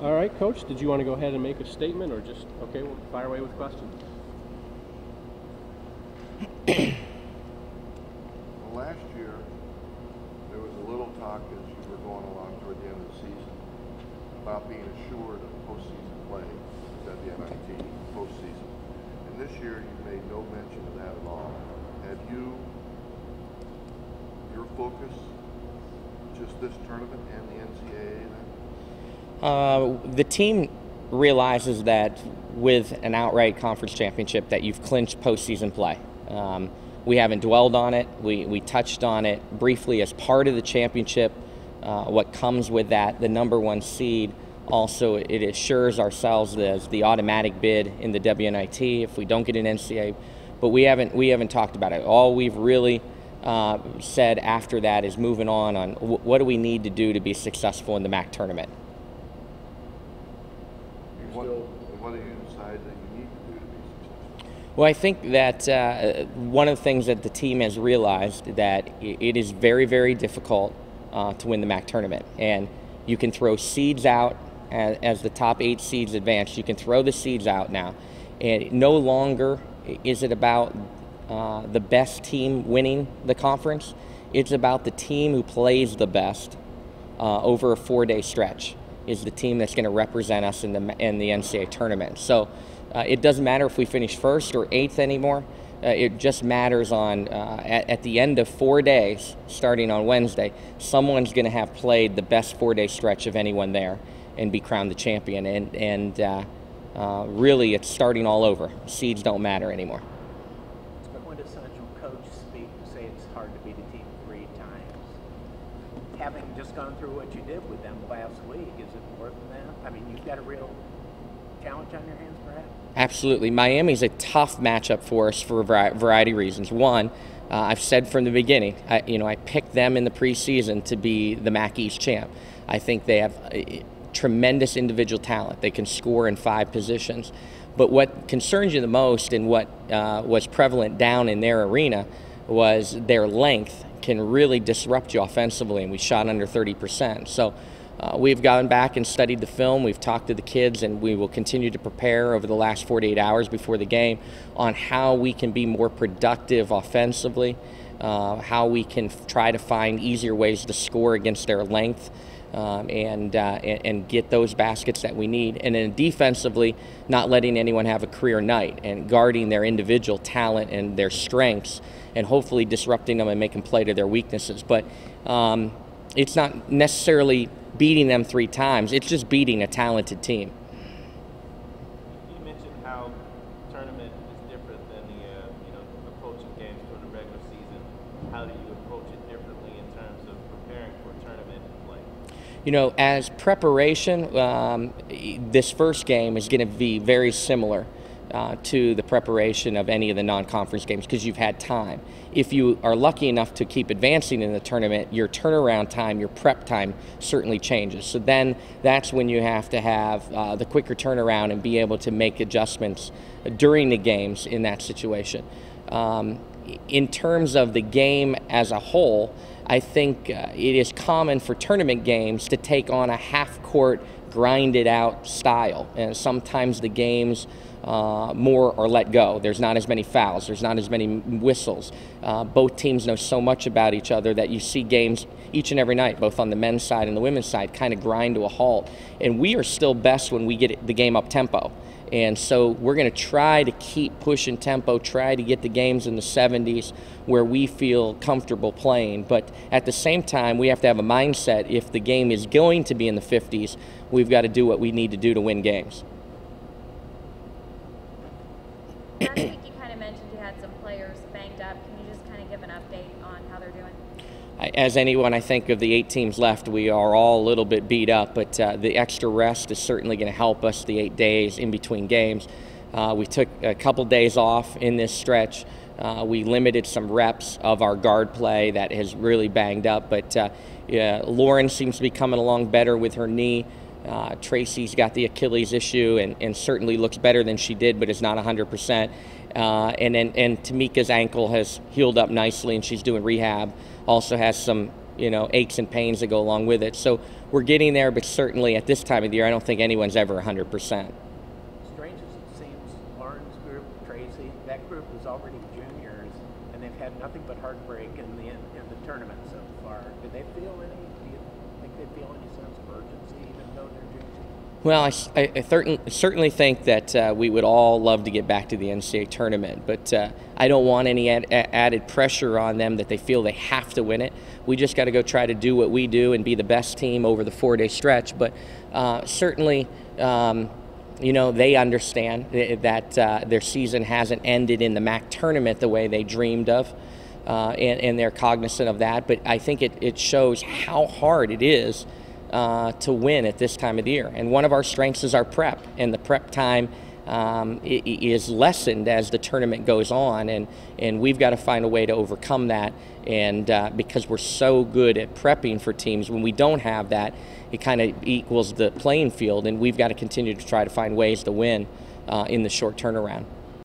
All right, Coach, did you want to go ahead and make a statement, or just, okay, we'll fire away with questions? Well, last year, there was a little talk as you were going along toward the end of the season about being assured of postseason play at the NIT postseason. And this year, you made no mention of that at all. Have you, your focus, just this tournament and the NCAA then? The team realizes that with an outright conference championship that you've clinched postseason play. We haven't dwelled on it. We touched on it briefly as part of the championship, what comes with that, the #1 seed. Also, it assures ourselves as the automatic bid in the WNIT if we don't get an NCAA, but we haven't talked about it. All we've really said after that is moving on what do we need to do to be successful in the MAC tournament. What do you decide that you need to do to be successful? Well, I think that one of the things that the team has realized that it is very, very difficult to win the MAC tournament. And you can throw seeds out as the top 8 seeds advance. You can throw the seeds out now. And no longer is it about the best team winning the conference. It's about the team who plays the best over a 4-day stretch is the team that's going to represent us in the NCAA tournament. So it doesn't matter if we finish 1st or 8th anymore. It just matters on at the end of 4 days, starting on Wednesday, someone's going to have played the best 4-day stretch of anyone there and be crowned the champion. And really, it's starting all over. Seeds don't matter anymore. It's a quintessential coach speak to say it's hard to beat a team 3 times. Having just gone through what you did with them last week, is it more than that? I mean, you've got a real challenge on your hands, perhaps? Absolutely. Miami's a tough matchup for us for a variety of reasons. One, I've said from the beginning, I picked them in the preseason to be the MAC East champ. I think they have tremendous individual talent. They can score in 5 positions. But what concerns you the most and what was prevalent down in their arena was their length can really disrupt you offensively, and we shot under 30%. So we've gone back and studied the film. We've talked to the kids, and we will continue to prepare over the last 48 hours before the game on how we can be more productive offensively, how we can try to find easier ways to score against their length, and get those baskets that we need. And then defensively, not letting anyone have a career night and guarding their individual talent and their strengths and hopefully disrupting them and making play to their weaknesses. But it's not necessarily beating them 3 times. It's just beating a talented team. You mentioned how tournament is different than the approaching games during the regular season. How do you approach it differently in terms of preparing for a tournament play? As preparation, this first game is going to be very similar to the preparation of any of the non-conference games because you've had time. If you are lucky enough to keep advancing in the tournament, your turnaround time, your prep time certainly changes. So then that's when you have to have the quicker turnaround and be able to make adjustments during the games in that situation. In terms of the game as a whole, I think it is common for tournament games to take on a half-court, grinded-out style. And sometimes the games more are let go. There's not as many fouls. There's not as many whistles. Both teams know so much about each other that you see games each and every night, both on the men's side and the women's side, kind of grind to a halt. And we are still best when we get the game up tempo. And so we're going to try to keep pushing tempo, try to get the games in the 70s where we feel comfortable playing. But at the same time, we have to have a mindset, if the game is going to be in the 50s, we've got to do what we need to do to win games. Last week you kind of mentioned you had some players banged up. Can you just kind of give an update on how they're doing? As anyone, I think, of the 8 teams left, we are all a little bit beat up, but the extra rest is certainly going to help us the 8 days in between games. We took a couple days off in this stretch. We limited some reps of our guard play that has really banged up, but Lauren seems to be coming along better with her knee. Tracy's got the Achilles issue and certainly looks better than she did, but is not 100%. And Tamika's ankle has healed up nicely, and she's doing rehab. Also has some aches and pains that go along with it. So we're getting there, but certainly at this time of the year, I don't think anyone's ever 100%. Strange as it seems, Lauren's group, Tracy, that group is already juniors, and they've had nothing but heartbreak in the tournament so far. Do you think they feel any sense of urgency, even though they're juniors? Well, I certainly think that we would all love to get back to the NCAA tournament, but I don't want any added pressure on them that they feel they have to win it. We just got to go try to do what we do and be the best team over the 4-day stretch. But certainly, they understand that their season hasn't ended in the MAC tournament the way they dreamed of, and they're cognizant of that. But I think it shows how hard it is to win at this time of the year. And one of our strengths is our prep, and the prep time is lessened as the tournament goes on, and we've got to find a way to overcome that. And because we're so good at prepping for teams, when we don't have that, it kind of equals the playing field, and we've got to continue to try to find ways to win in the short turnaround.